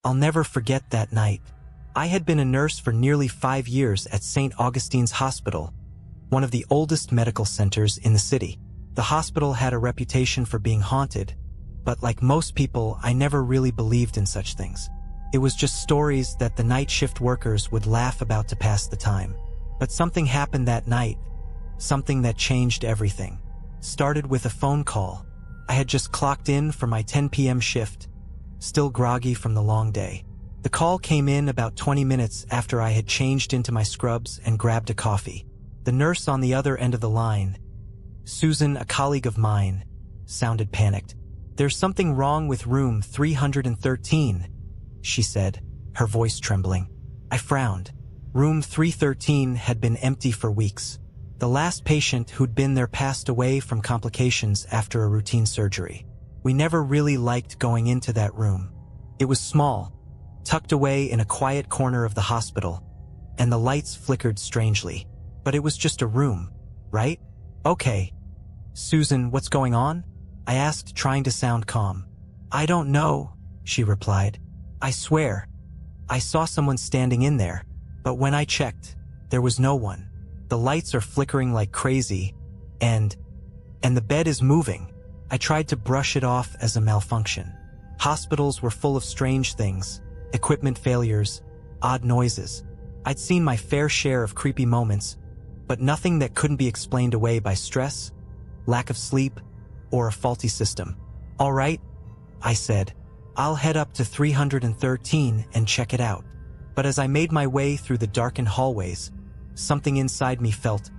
I'll never forget that night. I had been a nurse for nearly 5 years at St. Augustine's Hospital, one of the oldest medical centers in the city. The hospital had a reputation for being haunted, but like most people, I never really believed in such things. It was just stories that the night shift workers would laugh about to pass the time. But something happened that night, something that changed everything. Started with a phone call. I had just clocked in for my 10 p.m. shift, still groggy from the long day. The call came in about 20 minutes after I had changed into my scrubs and grabbed a coffee. The nurse on the other end of the line, Susan, a colleague of mine, sounded panicked. "There's something wrong with room 313, she said, her voice trembling. I frowned. Room 313 had been empty for weeks. The last patient who'd been there passed away from complications after a routine surgery. We never really liked going into that room. It was small, tucked away in a quiet corner of the hospital, and the lights flickered strangely. But it was just a room, right? Okay. Susan, what's going on? I asked, trying to sound calm. I don't know, she replied. I swear, I saw someone standing in there, but when I checked, there was no one. The lights are flickering like crazy, and the bed is moving. I tried to brush it off as a malfunction. Hospitals were full of strange things, equipment failures, odd noises. I'd seen my fair share of creepy moments, but nothing that couldn't be explained away by stress, lack of sleep, or a faulty system. All right, I said. I'll head up to 313 and check it out. But as I made my way through the darkened hallways, something inside me felt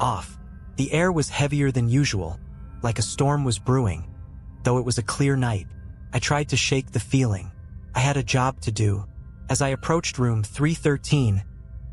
off. The air was heavier than usual, like a storm was brewing. Though it was a clear night, I tried to shake the feeling. I had a job to do. As I approached room 313,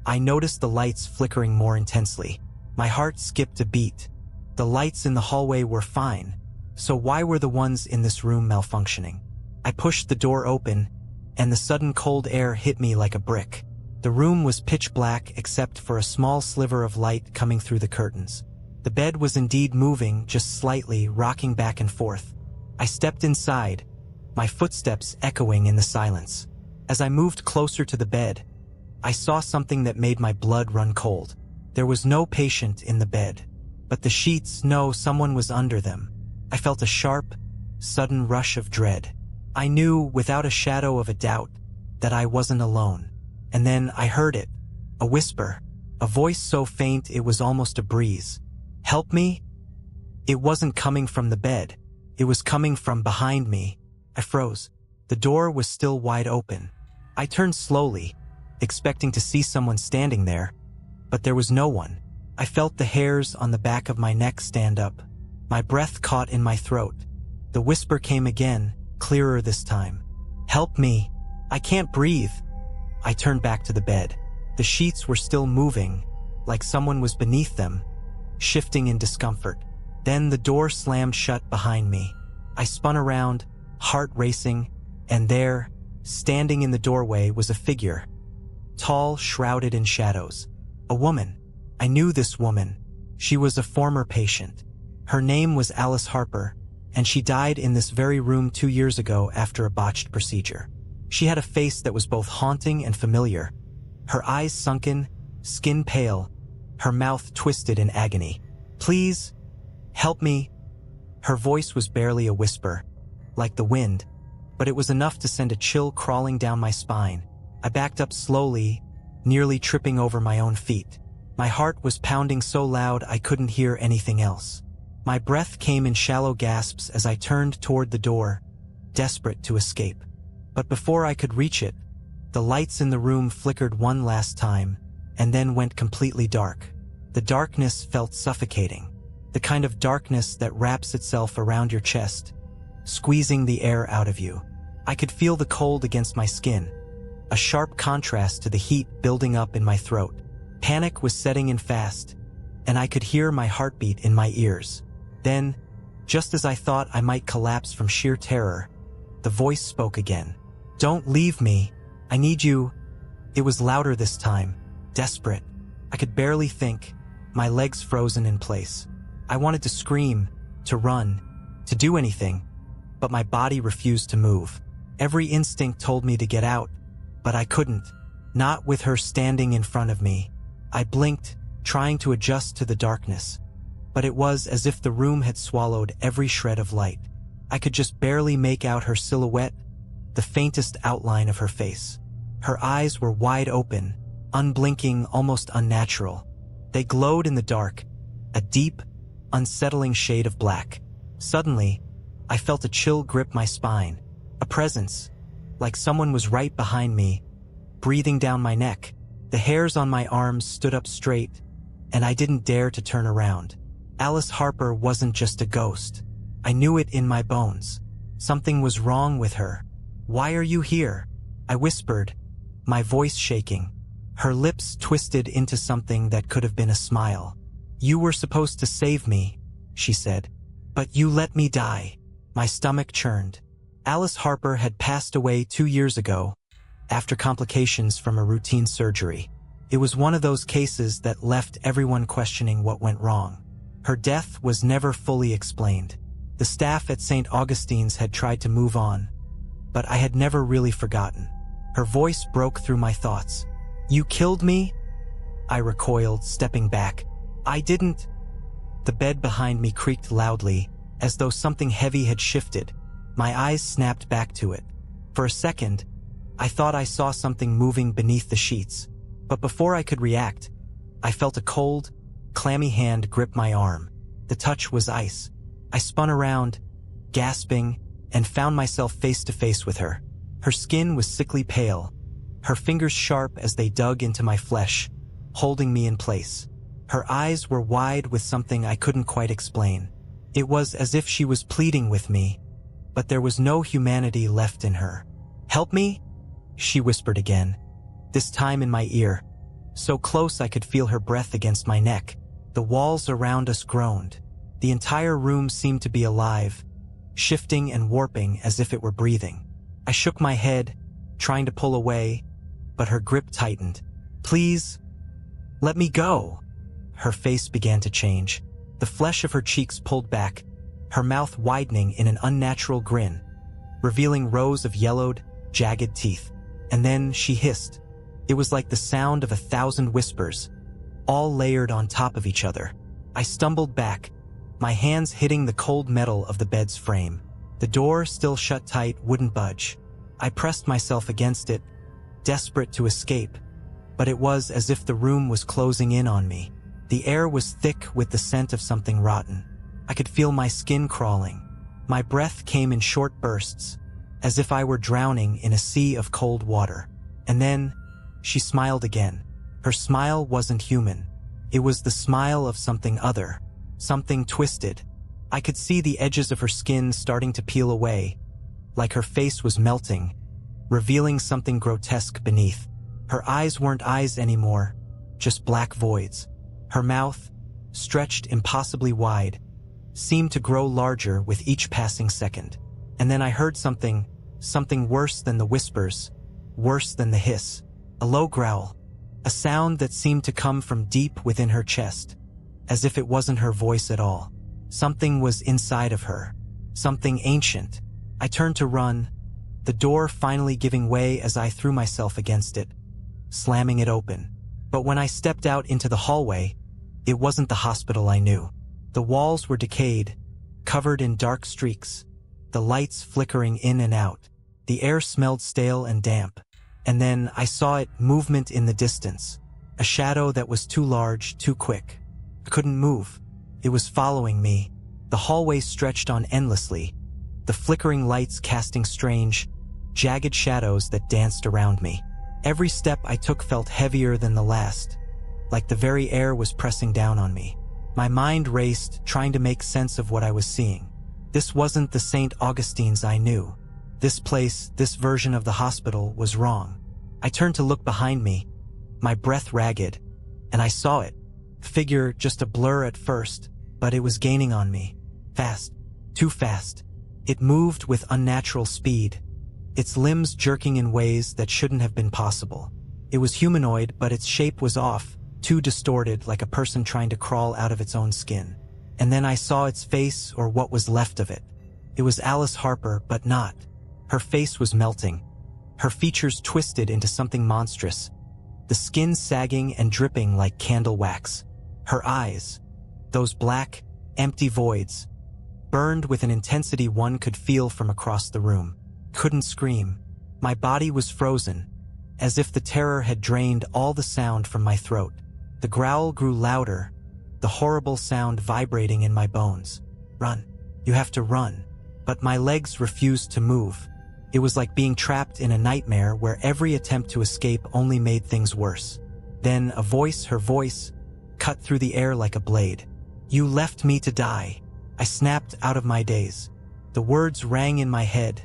I noticed the lights flickering more intensely. My heart skipped a beat. The lights in the hallway were fine, so why were the ones in this room malfunctioning? I pushed the door open, and the sudden cold air hit me like a brick. The room was pitch black except for a small sliver of light coming through the curtains. The bed was indeed moving, just slightly, rocking back and forth. I stepped inside, my footsteps echoing in the silence. As I moved closer to the bed, I saw something that made my blood run cold. There was no patient in the bed, but the sheets, no, someone was under them. I felt a sharp, sudden rush of dread. I knew, without a shadow of a doubt, that I wasn't alone. And then I heard it, a whisper, a voice so faint it was almost a breeze. Help me? It wasn't coming from the bed. It was coming from behind me. I froze. The door was still wide open. I turned slowly, expecting to see someone standing there, but there was no one. I felt the hairs on the back of my neck stand up. My breath caught in my throat. The whisper came again, clearer this time. Help me. I can't breathe. I turned back to the bed. The sheets were still moving, like someone was beneath them, shifting in discomfort. Then the door slammed shut behind me. I spun around, heart racing, and there, standing in the doorway, was a figure. Tall, shrouded in shadows. A woman. I knew this woman. She was a former patient. Her name was Alice Harper, and she died in this very room 2 years ago after a botched procedure. She had a face that was both haunting and familiar. Her eyes sunken, skin pale, her mouth twisted in agony. Please, help me. Her voice was barely a whisper, like the wind, but it was enough to send a chill crawling down my spine. I backed up slowly, nearly tripping over my own feet. My heart was pounding so loud I couldn't hear anything else. My breath came in shallow gasps as I turned toward the door, desperate to escape. But before I could reach it, the lights in the room flickered one last time, and then went completely dark. The darkness felt suffocating, the kind of darkness that wraps itself around your chest, squeezing the air out of you. I could feel the cold against my skin, a sharp contrast to the heat building up in my throat. Panic was setting in fast, and I could hear my heartbeat in my ears. Then, just as I thought I might collapse from sheer terror, the voice spoke again. Don't leave me. I need you. It was louder this time, desperate. I could barely think, my legs frozen in place. I wanted to scream, to run, to do anything, but my body refused to move. Every instinct told me to get out, but I couldn't. Not with her standing in front of me. I blinked, trying to adjust to the darkness. But it was as if the room had swallowed every shred of light. I could just barely make out her silhouette, the faintest outline of her face. Her eyes were wide open, unblinking, almost unnatural. They glowed in the dark, a deep, unsettling shade of black. Suddenly, I felt a chill grip my spine, a presence, like someone was right behind me, breathing down my neck. The hairs on my arms stood up straight, and I didn't dare to turn around. Alice Harper wasn't just a ghost. I knew it in my bones. Something was wrong with her. "Why are you here?" I whispered, my voice shaking. Her lips twisted into something that could have been a smile. "You were supposed to save me," she said. "But you let me die." My stomach churned. Alice Harper had passed away 2 years ago, after complications from a routine surgery. It was one of those cases that left everyone questioning what went wrong. Her death was never fully explained. The staff at St. Augustine's had tried to move on, but I had never really forgotten. Her voice broke through my thoughts. "You killed me?" I recoiled, stepping back. "I didn't." The bed behind me creaked loudly, as though something heavy had shifted. My eyes snapped back to it. For a second, I thought I saw something moving beneath the sheets, but before I could react, I felt a cold, clammy hand grip my arm. The touch was ice. I spun around, gasping, and found myself face to face with her. Her skin was sickly pale, her fingers sharp as they dug into my flesh, holding me in place. Her eyes were wide with something I couldn't quite explain. It was as if she was pleading with me, but there was no humanity left in her. "Help me?" she whispered again, this time in my ear, so close I could feel her breath against my neck. The walls around us groaned. The entire room seemed to be alive, shifting and warping as if it were breathing. I shook my head, trying to pull away, but her grip tightened. "Please, let me go." Her face began to change. The flesh of her cheeks pulled back, her mouth widening in an unnatural grin, revealing rows of yellowed, jagged teeth. And then she hissed. It was like the sound of 1,000 whispers, all layered on top of each other. I stumbled back, my hands hitting the cold metal of the bed's frame. The door, still shut tight, wouldn't budge. I pressed myself against it, desperate to escape, but it was as if the room was closing in on me. The air was thick with the scent of something rotten. I could feel my skin crawling. My breath came in short bursts, as if I were drowning in a sea of cold water. And then, she smiled again. Her smile wasn't human. It was the smile of something other, something twisted. I could see the edges of her skin starting to peel away, like her face was melting, revealing something grotesque beneath. Her eyes weren't eyes anymore, just black voids. Her mouth, stretched impossibly wide, seemed to grow larger with each passing second. And then I heard something worse than the whispers, worse than the hiss. A low growl, a sound that seemed to come from deep within her chest, as if it wasn't her voice at all. Something was inside of her, something ancient. I turned to run, the door finally giving way as I threw myself against it, slamming it open. But when I stepped out into the hallway, it wasn't the hospital I knew. The walls were decayed, covered in dark streaks, the lights flickering in and out. The air smelled stale and damp. And then I saw it, movement in the distance, a shadow that was too large, too quick. I couldn't move. It was following me. The hallway stretched on endlessly, the flickering lights casting strange, jagged shadows that danced around me. Every step I took felt heavier than the last, like the very air was pressing down on me. My mind raced, trying to make sense of what I was seeing. This wasn't the St. Augustine's I knew. This place, this version of the hospital, was wrong. I turned to look behind me, my breath ragged, and I saw it. Figure, just a blur at first, but it was gaining on me. Fast. Too fast. It moved with unnatural speed, its limbs jerking in ways that shouldn't have been possible. It was humanoid, but its shape was off, too distorted, like a person trying to crawl out of its own skin. And then I saw its face, or what was left of it. It was Alice Harper, but not. Her face was melting, her features twisted into something monstrous, the skin sagging and dripping like candle wax. Her eyes, those black, empty voids, burned with an intensity one could feel from across the room. Couldn't scream. My body was frozen, as if the terror had drained all the sound from my throat. The growl grew louder, the horrible sound vibrating in my bones. Run. You have to run. But my legs refused to move. It was like being trapped in a nightmare where every attempt to escape only made things worse. Then a voice, her voice, cut through the air like a blade. You left me to die. I snapped out of my daze. The words rang in my head,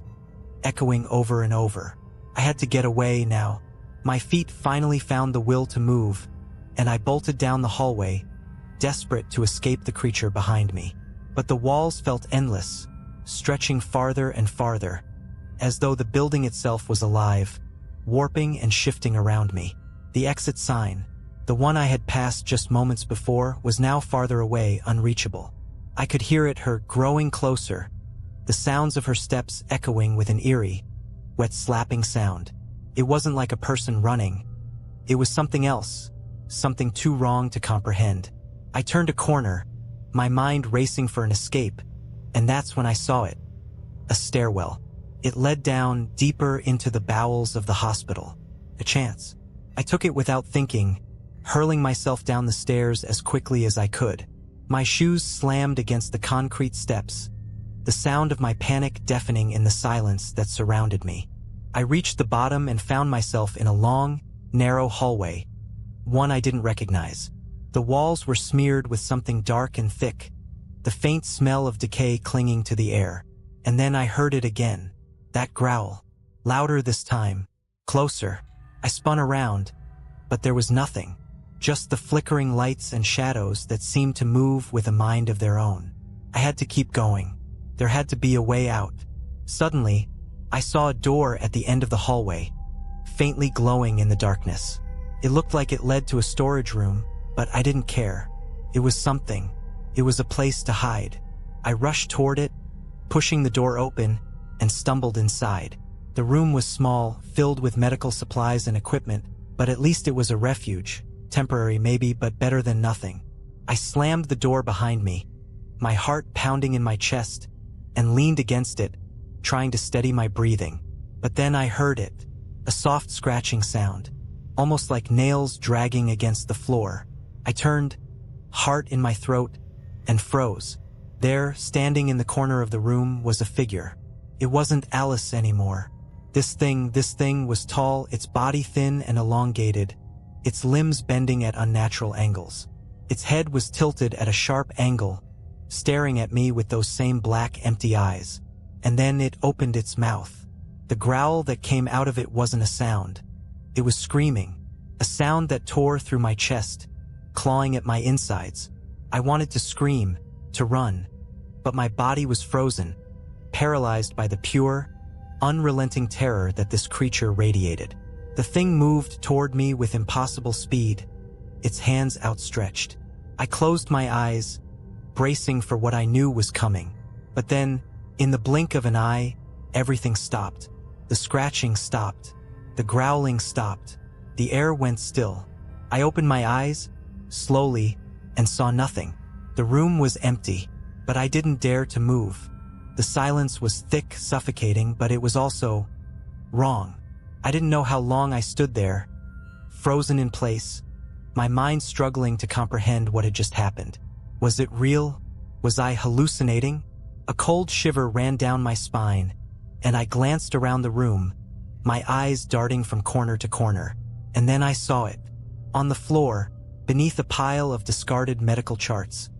echoing over and over. I had to get away now. My feet finally found the will to move, and I bolted down the hallway, desperate to escape the creature behind me. But the walls felt endless, stretching farther and farther, as though the building itself was alive, warping and shifting around me. The exit sign, the one I had passed just moments before, was now farther away, unreachable. I could hear it, her growing closer, the sounds of her steps echoing with an eerie, wet slapping sound. It wasn't like a person running. It was something else, something too wrong to comprehend. I turned a corner, my mind racing for an escape, and that's when I saw it. A stairwell. It led down deeper into the bowels of the hospital. A chance. I took it without thinking, hurling myself down the stairs as quickly as I could. My shoes slammed against the concrete steps, the sound of my panic deafening in the silence that surrounded me. I reached the bottom and found myself in a long, narrow hallway, one I didn't recognize. The walls were smeared with something dark and thick, the faint smell of decay clinging to the air. And then I heard it again, that growl, louder this time, closer. I spun around, but there was nothing, just the flickering lights and shadows that seemed to move with a mind of their own. I had to keep going. There had to be a way out. Suddenly, I saw a door at the end of the hallway, faintly glowing in the darkness. It looked like it led to a storage room, but I didn't care. It was something. It was a place to hide. I rushed toward it, pushing the door open, and stumbled inside. The room was small, filled with medical supplies and equipment, but at least it was a refuge. Temporary maybe, but better than nothing. I slammed the door behind me, my heart pounding in my chest, and leaned against it, trying to steady my breathing. But then I heard it, a soft scratching sound, almost like nails dragging against the floor. I turned, heart in my throat, and froze. There, standing in the corner of the room, was a figure. It wasn't Alice anymore. This thing was tall, its body thin and elongated, its limbs bending at unnatural angles. Its head was tilted at a sharp angle, staring at me with those same black, empty eyes. And then it opened its mouth. The growl that came out of it wasn't a sound. It was screaming, a sound that tore through my chest, clawing at my insides. I wanted to scream, to run, but my body was frozen, paralyzed by the pure, unrelenting terror that this creature radiated. The thing moved toward me with impossible speed, its hands outstretched. I closed my eyes, bracing for what I knew was coming. But then, in the blink of an eye, everything stopped. The scratching stopped. The growling stopped. The air went still. I opened my eyes, slowly, and saw nothing. The room was empty, but I didn't dare to move. The silence was thick, suffocating, but it was also wrong. I didn't know how long I stood there, frozen in place, my mind struggling to comprehend what had just happened. Was it real? Was I hallucinating? A cold shiver ran down my spine, and I glanced around the room, my eyes darting from corner to corner. And then I saw it. On the floor, beneath a pile of discarded medical charts,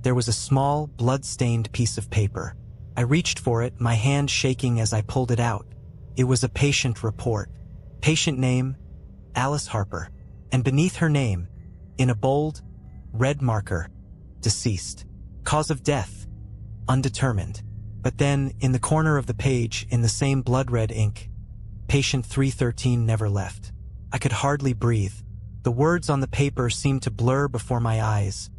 there was a small, blood-stained piece of paper. I reached for it, my hand shaking as I pulled it out. It was a patient report. Patient name, Alice Harper. And beneath her name, in a bold, red marker, deceased. Cause of death, undetermined. But then, in the corner of the page, in the same blood-red ink, patient 313 never left. I could hardly breathe. The words on the paper seemed to blur before my eyes,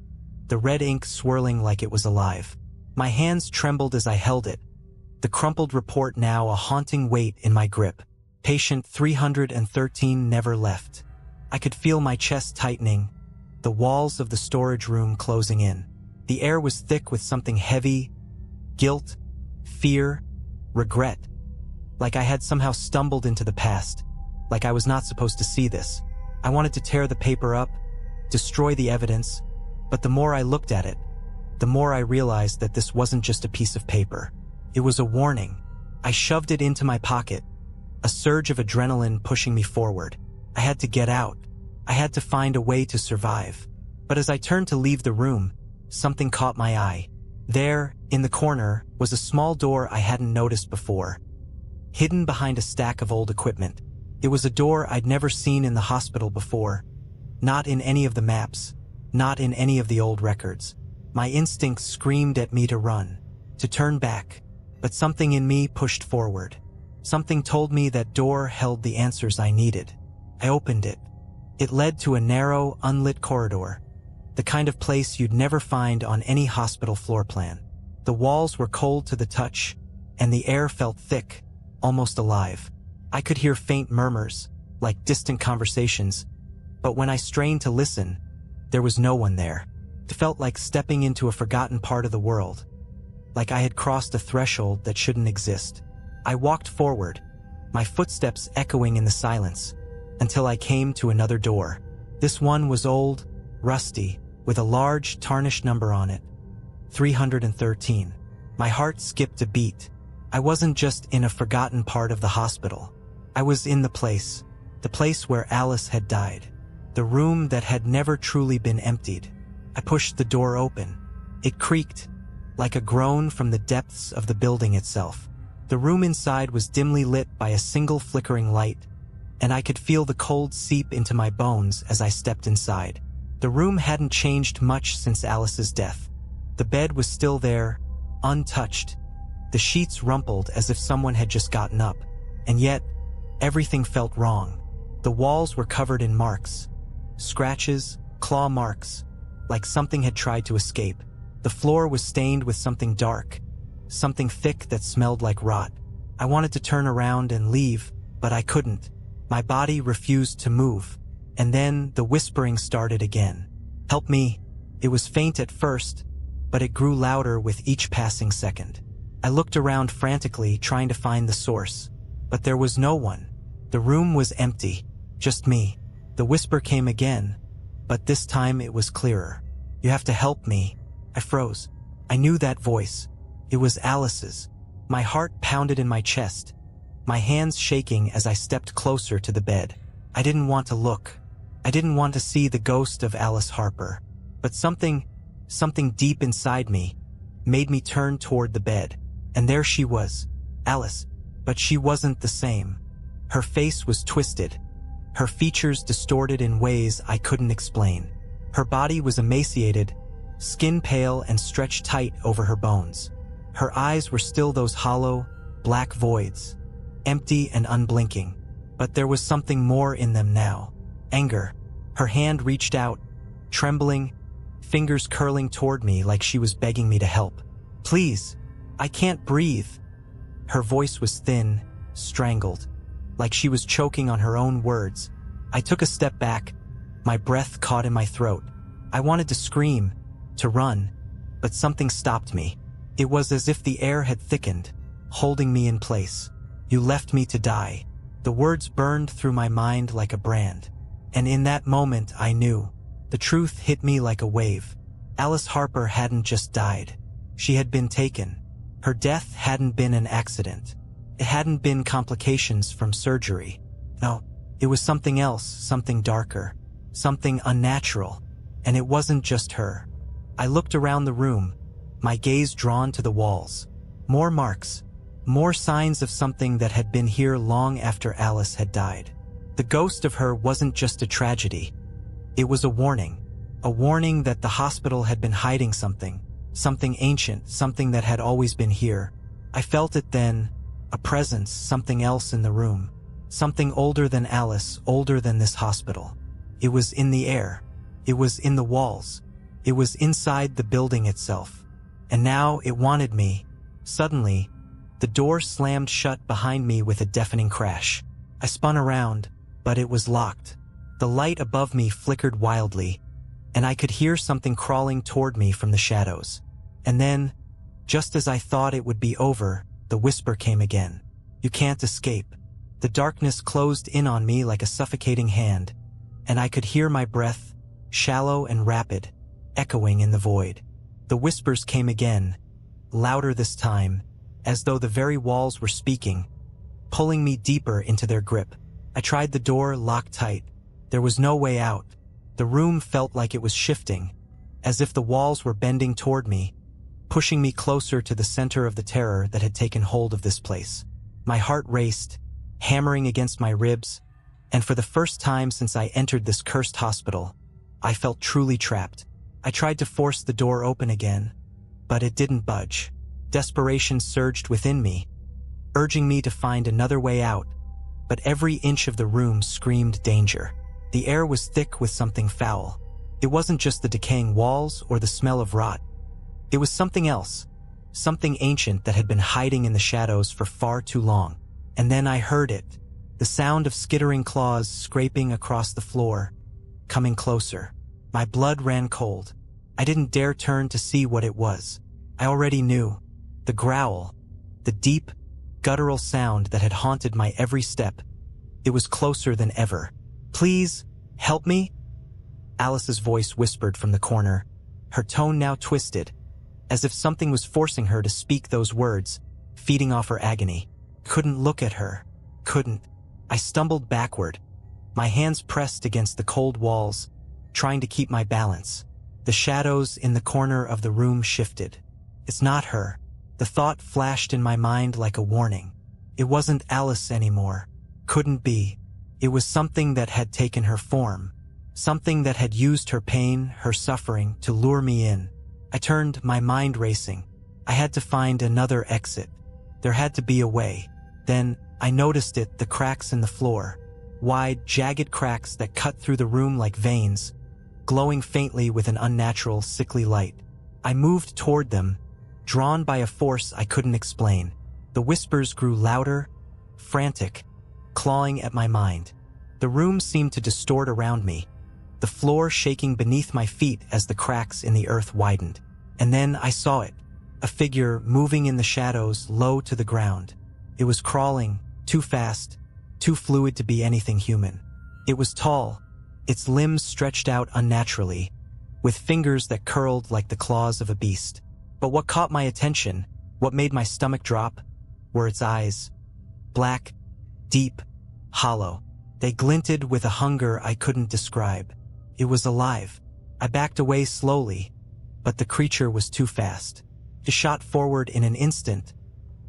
the red ink swirling like it was alive. My hands trembled as I held it, the crumpled report now a haunting weight in my grip. Patient 313 never left. I could feel my chest tightening, the walls of the storage room closing in. The air was thick with something heavy, guilt, fear, regret. Like I had somehow stumbled into the past, like I was not supposed to see this. I wanted to tear the paper up, destroy the evidence, but the more I looked at it, the more I realized that this wasn't just a piece of paper. It was a warning. I shoved it into my pocket, a surge of adrenaline pushing me forward. I had to get out. I had to find a way to survive. But as I turned to leave the room, something caught my eye. There, in the corner, was a small door I hadn't noticed before, hidden behind a stack of old equipment. It was a door I'd never seen in the hospital before, not in any of the maps, not in any of the old records. My instincts screamed at me to run, to turn back, but something in me pushed forward. Something told me that door held the answers I needed. I opened it. It led to a narrow, unlit corridor, the kind of place you'd never find on any hospital floor plan. The walls were cold to the touch, and the air felt thick, almost alive. I could hear faint murmurs, like distant conversations, but when I strained to listen, there was no one there. It felt like stepping into a forgotten part of the world, like I had crossed a threshold that shouldn't exist. I walked forward, my footsteps echoing in the silence, until I came to another door. This one was old, rusty, with a large, tarnished number on it, 313. My heart skipped a beat. I wasn't just in a forgotten part of the hospital. I was in the place where Alice had died, the room that had never truly been emptied. I pushed the door open. It creaked, like a groan from the depths of the building itself. The room inside was dimly lit by a single flickering light, and I could feel the cold seep into my bones as I stepped inside. The room hadn't changed much since Alice's death. The bed was still there, untouched. The sheets rumpled as if someone had just gotten up, and yet, everything felt wrong. The walls were covered in marks, scratches, claw marks, like something had tried to escape. The floor was stained with something dark, something thick that smelled like rot. I wanted to turn around and leave, but I couldn't. My body refused to move, and then the whispering started again. "Help me." It was faint at first, but it grew louder with each passing second. I looked around frantically, trying to find the source, but there was no one. The room was empty, just me. The whisper came again, but this time it was clearer. "You have to help me." I froze. I knew that voice. It was Alice's. My heart pounded in my chest, my hands shaking as I stepped closer to the bed. I didn't want to look. I didn't want to see the ghost of Alice Harper. But something deep inside me made me turn toward the bed. And there she was, Alice. But she wasn't the same. Her face was twisted, her features distorted in ways I couldn't explain. Her body was emaciated, skin pale and stretched tight over her bones. Her eyes were still those hollow, black voids, empty and unblinking. But there was something more in them now. Anger. Her hand reached out, trembling, fingers curling toward me like she was begging me to help. "Please, I can't breathe." Her voice was thin, strangled, like she was choking on her own words. I took a step back, my breath caught in my throat. I wanted to scream, to run, but something stopped me. It was as if the air had thickened, holding me in place. "You left me to die." The words burned through my mind like a brand. And in that moment I knew. The truth hit me like a wave. Alice Harper hadn't just died. She had been taken. Her death hadn't been an accident. It hadn't been complications from surgery. No, it was something else, something darker, something unnatural. And it wasn't just her. I looked around the room, my gaze drawn to the walls. More marks, more signs of something that had been here long after Alice had died. The ghost of her wasn't just a tragedy. It was a warning that the hospital had been hiding something ancient, something that had always been here. I felt it then, a presence, something else in the room, something older than Alice, older than this hospital. It was in the air. It was in the walls. It was inside the building itself. And now it wanted me. Suddenly, The door slammed shut behind me with a deafening crash. I spun around, but it was locked. The light above me flickered wildly, and I could hear something crawling toward me from the shadows. And then, just as I thought it would be over, the whisper came again. "You can't escape." The darkness closed in on me like a suffocating hand, and I could hear my breath, shallow and rapid, echoing in the void. The whispers came again, louder this time, as though the very walls were speaking, pulling me deeper into their grip. I tried the door, locked tight. There was no way out. The room felt like it was shifting, as if the walls were bending toward me, pushing me closer to the center of the terror that had taken hold of this place. My heart raced, hammering against my ribs, and for the first time since I entered this cursed hospital, I felt truly trapped. I tried to force the door open again, but it didn't budge. Desperation surged within me, urging me to find another way out, but every inch of the room screamed danger. The air was thick with something foul. It wasn't just the decaying walls or the smell of rot. It was something else, something ancient that had been hiding in the shadows for far too long. And then I heard it, the sound of skittering claws scraping across the floor, coming closer. My blood ran cold. I didn't dare turn to see what it was. I already knew. The growl, the deep, guttural sound that had haunted my every step. It was closer than ever. "Please, help me?" Alice's voice whispered from the corner, her tone now twisted, as if something was forcing her to speak those words, feeding off her agony. Couldn't look at her. Couldn't. I stumbled backward, my hands pressed against the cold walls, trying to keep my balance. The shadows in the corner of the room shifted. "It's not her." The thought flashed in my mind like a warning. It wasn't Alice anymore. Couldn't be. It was something that had taken her form. Something that had used her pain, her suffering, to lure me in. I turned, my mind racing. I had to find another exit. There had to be a way. Then, I noticed it, the cracks in the floor. Wide, jagged cracks that cut through the room like veins, glowing faintly with an unnatural, sickly light. I moved toward them, drawn by a force I couldn't explain. The whispers grew louder, frantic, clawing at my mind. The room seemed to distort around me, the floor shaking beneath my feet as the cracks in the earth widened. And then I saw it, a figure moving in the shadows, low to the ground. It was crawling, too fast, too fluid to be anything human. It was tall, its limbs stretched out unnaturally, with fingers that curled like the claws of a beast. But what caught my attention, what made my stomach drop, were its eyes. Black, deep, hollow. They glinted with a hunger I couldn't describe. It was alive. I backed away slowly, but the creature was too fast. It shot forward in an instant,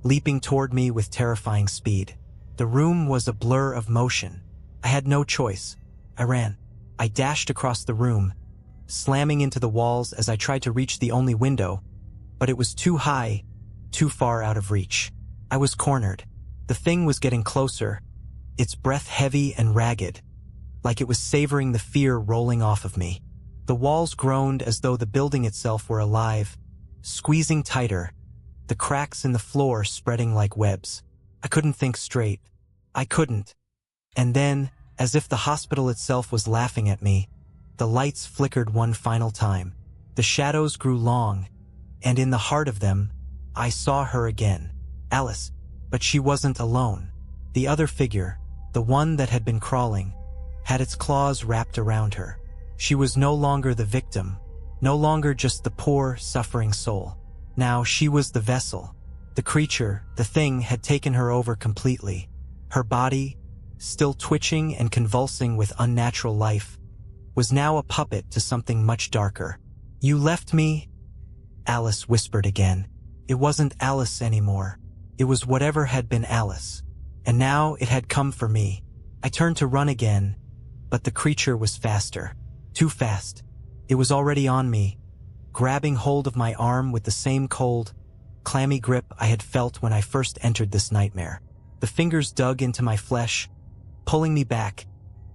leaping toward me with terrifying speed. The room was a blur of motion. I had no choice. I ran. I dashed across the room, slamming into the walls as I tried to reach the only window, but it was too high, too far out of reach. I was cornered. The thing was getting closer, its breath heavy and ragged, like it was savoring the fear rolling off of me. The walls groaned as though the building itself were alive, squeezing tighter, the cracks in the floor spreading like webs. I couldn't think straight. I couldn't. And then, as if the hospital itself was laughing at me, the lights flickered one final time. The shadows grew long, and in the heart of them, I saw her again. Alice. But she wasn't alone. The other figure, the one that had been crawling, had its claws wrapped around her. She was no longer the victim, no longer just the poor, suffering soul. Now she was the vessel. The creature, the thing, had taken her over completely. Her body, still twitching and convulsing with unnatural life, was now a puppet to something much darker. "You left me," Alice whispered again. It wasn't Alice anymore. It was whatever had been Alice. And now it had come for me. I turned to run again, but the creature was faster. Too fast. It was already on me, grabbing hold of my arm with the same cold, clammy grip I had felt when I first entered this nightmare. The fingers dug into my flesh, pulling me back,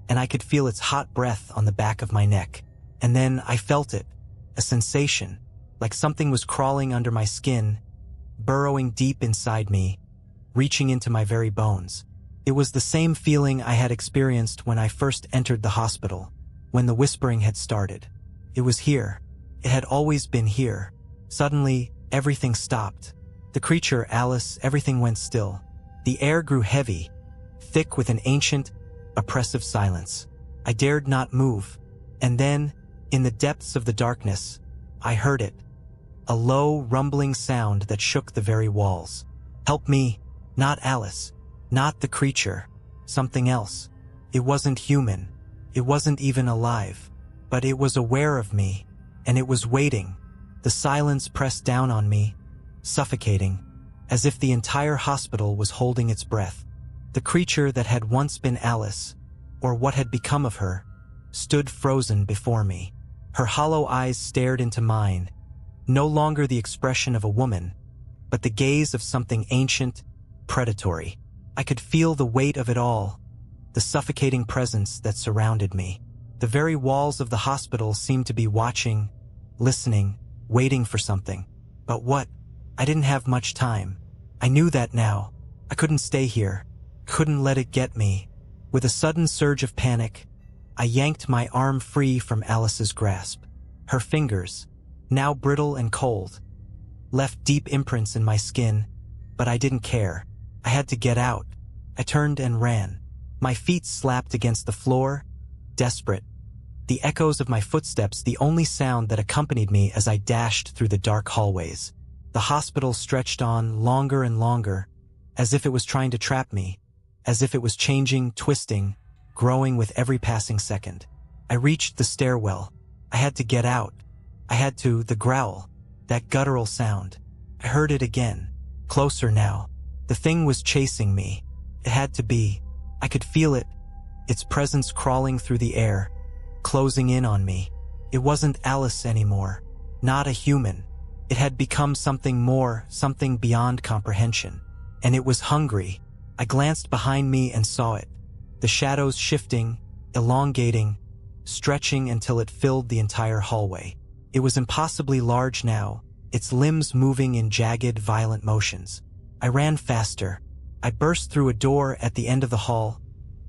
and I could feel its hot breath on the back of my neck. And then I felt it, a sensation, like something was crawling under my skin, burrowing deep inside me, reaching into my very bones. It was the same feeling I had experienced when I first entered the hospital, when the whispering had started. It was here. It had always been here. Suddenly, everything stopped. The creature, Alice, everything went still. The air grew heavy, thick with an ancient, oppressive silence. I dared not move. And then, in the depths of the darkness, I heard it. A low, rumbling sound that shook the very walls. Help me, not Alice, not the creature, something else. It wasn't human. It wasn't even alive. But it was aware of me, and it was waiting. The silence pressed down on me, suffocating, as if the entire hospital was holding its breath. The creature that had once been Alice, or what had become of her, stood frozen before me. Her hollow eyes stared into mine, no longer the expression of a woman, but the gaze of something ancient, predatory. I could feel the weight of it all, the suffocating presence that surrounded me. The very walls of the hospital seemed to be watching, listening, waiting for something. But what? I didn't have much time. I knew that now. I couldn't stay here. Couldn't let it get me. With a sudden surge of panic, I yanked my arm free from Alice's grasp. Her fingers, now brittle and cold, left deep imprints in my skin, but I didn't care. I had to get out. I turned and ran. My feet slapped against the floor, desperate. The echoes of my footsteps the only sound that accompanied me as I dashed through the dark hallways. The hospital stretched on longer and longer, as if it was trying to trap me, as if it was changing, twisting, growing with every passing second. I reached the stairwell. I had to get out. The growl, that guttural sound. I heard it again, closer now. The thing was chasing me. It had to be. I could feel it, its presence crawling through the air, closing in on me. It wasn't Alice anymore, not a human. It had become something more, something beyond comprehension. And it was hungry. I glanced behind me and saw it. The shadows shifting, elongating, stretching until it filled the entire hallway. It was impossibly large now, its limbs moving in jagged, violent motions. I ran faster. I burst through a door at the end of the hall,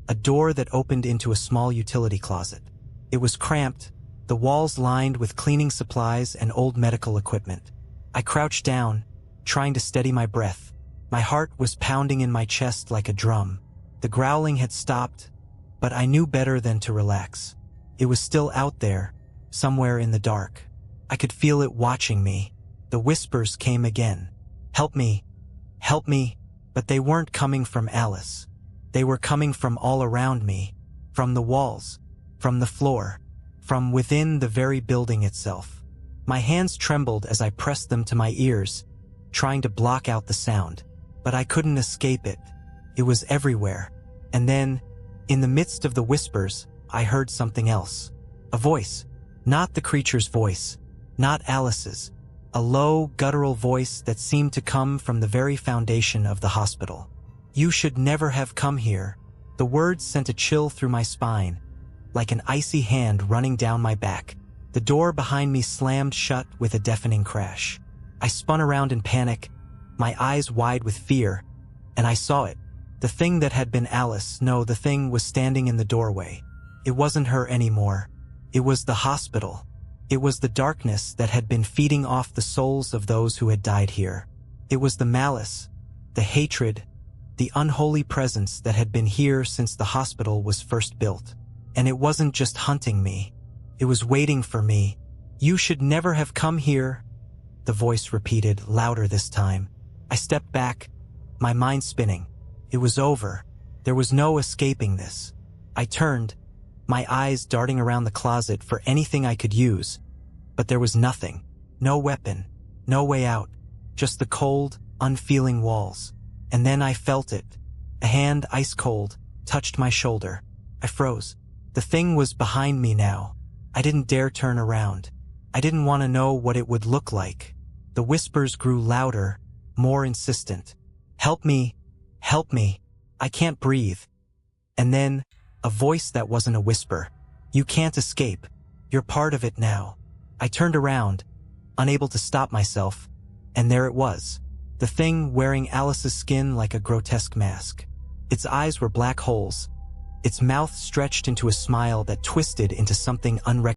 a door that opened into a small utility closet. It was cramped, the walls lined with cleaning supplies and old medical equipment. I crouched down, trying to steady my breath. My heart was pounding in my chest like a drum. The growling had stopped, but I knew better than to relax. It was still out there, somewhere in the dark. I could feel it watching me. The whispers came again. Help me, but they weren't coming from Alice. They were coming from all around me, from the walls, from the floor, from within the very building itself. My hands trembled as I pressed them to my ears, trying to block out the sound. But I couldn't escape it. It was everywhere. And then, in the midst of the whispers, I heard something else. A voice. Not the creature's voice. Not Alice's. A low, guttural voice that seemed to come from the very foundation of the hospital. You should never have come here. The words sent a chill through my spine, like an icy hand running down my back. The door behind me slammed shut with a deafening crash. I spun around in panic, my eyes wide with fear, and I saw it. The thing that had been Alice, no, the thing was standing in the doorway. It wasn't her anymore. It was the hospital. It was the darkness that had been feeding off the souls of those who had died here. It was the malice, the hatred, the unholy presence that had been here since the hospital was first built. And it wasn't just hunting me. It was waiting for me. You should never have come here, the voice repeated, louder this time. I stepped back, my mind spinning. It was over. There was no escaping this. I turned, my eyes darting around the closet for anything I could use, but there was nothing. No weapon, no way out, just the cold, unfeeling walls. And then I felt it. A hand, ice cold, touched my shoulder. I froze. The thing was behind me now. I didn't dare turn around. I didn't want to know what it would look like. The whispers grew louder, more insistent. Help me, I can't breathe. And then, a voice that wasn't a whisper. You can't escape. You're part of it now. I turned around, unable to stop myself, and there it was. the thing wearing Alice's skin like a grotesque mask. Its eyes were black holes, its mouth stretched into a smile that twisted into something unrecognizable.